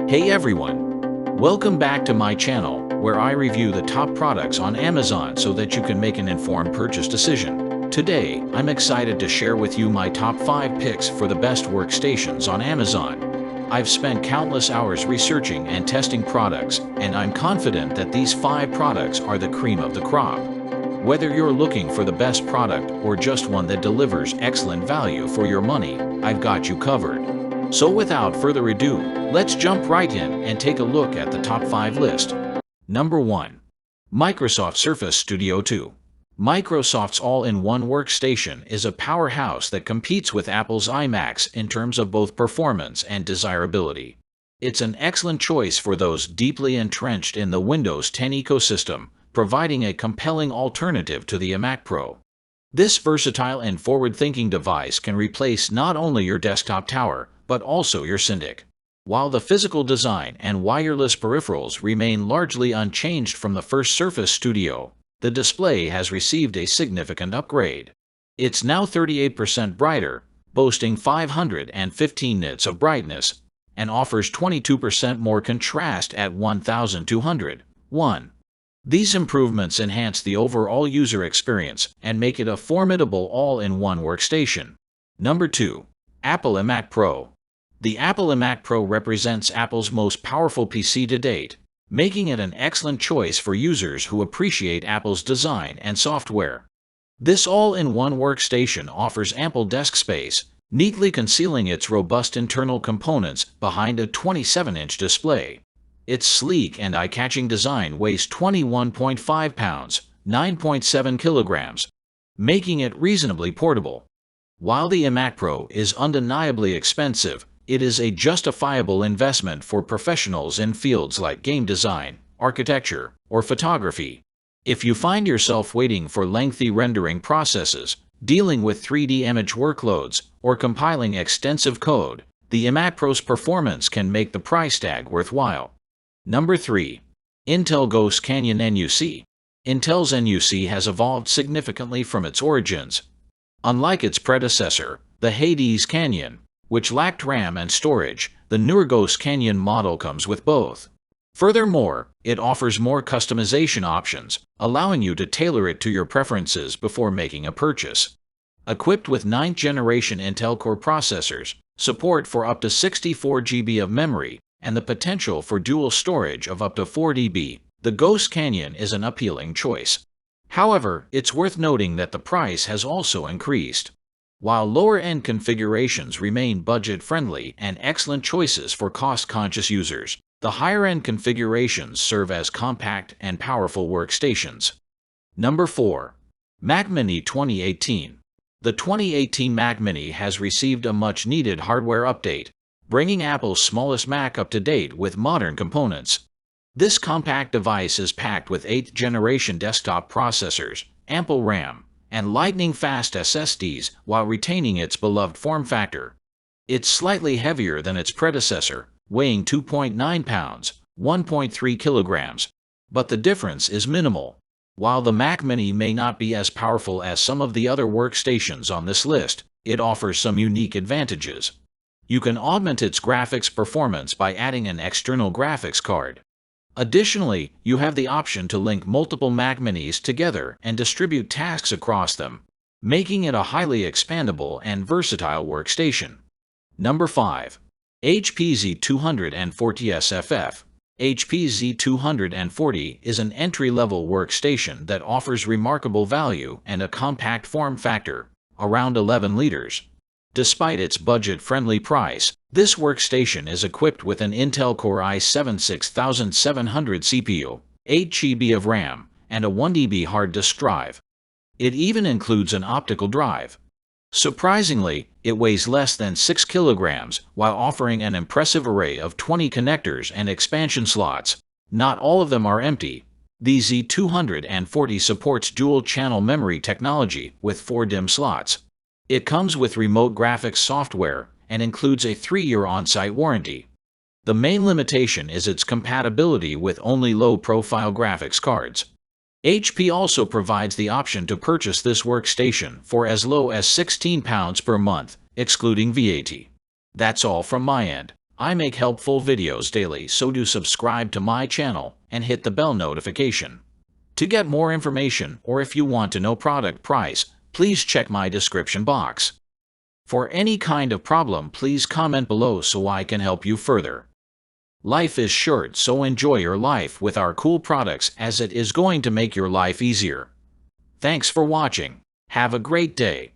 Hey everyone! Welcome back to my channel, where I review the top products on Amazon so that you can make an informed purchase decision. Today, I'm excited to share with you my top 5 picks for the best workstations on Amazon. I've spent countless hours researching and testing products, and I'm confident that these 5 products are the cream of the crop. Whether you're looking for the best product or just one that delivers excellent value for your money, I've got you covered. So without further ado, let's jump right in and take a look at the top 5 list. Number 1. Microsoft Surface Studio 2. Microsoft's all-in-one workstation is a powerhouse that competes with Apple's iMacs in terms of both performance and desirability. It's an excellent choice for those deeply entrenched in the Windows 10 ecosystem, providing a compelling alternative to the iMac Pro. This versatile and forward-thinking device can replace not only your desktop tower, but also your Syndic. While the physical design and wireless peripherals remain largely unchanged from the first Surface Studio, the display has received a significant upgrade. It's now 38% brighter, boasting 515 nits of brightness, and offers 22% more contrast at 1201. These improvements enhance the overall user experience and make it a formidable all-in-one workstation. Number 2. Apple iMac Pro. The Apple iMac Pro represents Apple's most powerful PC to date, making it an excellent choice for users who appreciate Apple's design and software. This all-in-one workstation offers ample desk space, neatly concealing its robust internal components behind a 27-inch display. Its sleek and eye-catching design weighs 21.5 pounds, 9.7 kilograms, making it reasonably portable. While the iMac Pro is undeniably expensive, it is a justifiable investment for professionals in fields like game design, architecture, or photography. If you find yourself waiting for lengthy rendering processes, dealing with 3D image workloads, or compiling extensive code, the iMac Pro's performance can make the price tag worthwhile. Number 3. Intel Ghost Canyon NUC. Intel's NUC has evolved significantly from its origins. Unlike its predecessor, the Hades Canyon, which lacked RAM and storage, the newer Ghost Canyon model comes with both. Furthermore, it offers more customization options, allowing you to tailor it to your preferences before making a purchase. Equipped with 9th generation Intel Core processors, support for up to 64 GB of memory, and the potential for dual storage of up to 4 TB, the Ghost Canyon is an appealing choice. However, it's worth noting that the price has also increased. While lower-end configurations remain budget-friendly and excellent choices for cost-conscious users, the higher-end configurations serve as compact and powerful workstations. Number 4. Mac Mini 2018. The 2018 Mac Mini has received a much-needed hardware update, bringing Apple's smallest Mac up to date with modern components. This compact device is packed with 8th generation desktop processors, ample RAM, and lightning-fast SSDs while retaining its beloved form factor. It's slightly heavier than its predecessor, weighing 2.9 pounds, 1.3 kilograms, but the difference is minimal. While the Mac Mini may not be as powerful as some of the other workstations on this list, it offers some unique advantages. You can augment its graphics performance by adding an external graphics card. Additionally, you have the option to link multiple Mac Minis together and distribute tasks across them, making it a highly expandable and versatile workstation. Number 5. HP Z240 SFF. HP Z240 is an entry-level workstation that offers remarkable value and a compact form factor, around 11 liters. Despite its budget-friendly price, this workstation is equipped with an Intel Core i7 6700 CPU, 8 GB of RAM, and a 1 TB hard disk drive. It even includes an optical drive. Surprisingly, it weighs less than 6 kilograms while offering an impressive array of 20 connectors and expansion slots. Not all of them are empty. The Z240 supports dual-channel memory technology with 4 DIMM slots. It comes with remote graphics software and includes a 3-year on-site warranty. The main limitation is its compatibility with only low-profile graphics cards. HP also provides the option to purchase this workstation for as low as £16 per month, excluding VAT. That's all from my end. I make helpful videos daily, so do subscribe to my channel and hit the bell notification. To get more information, or if you want to know product price, please check my description box. For any kind of problem, please comment below so I can help you further. Life is short, so enjoy your life with our cool products, as it is going to make your life easier. Thanks for watching. Have a great day.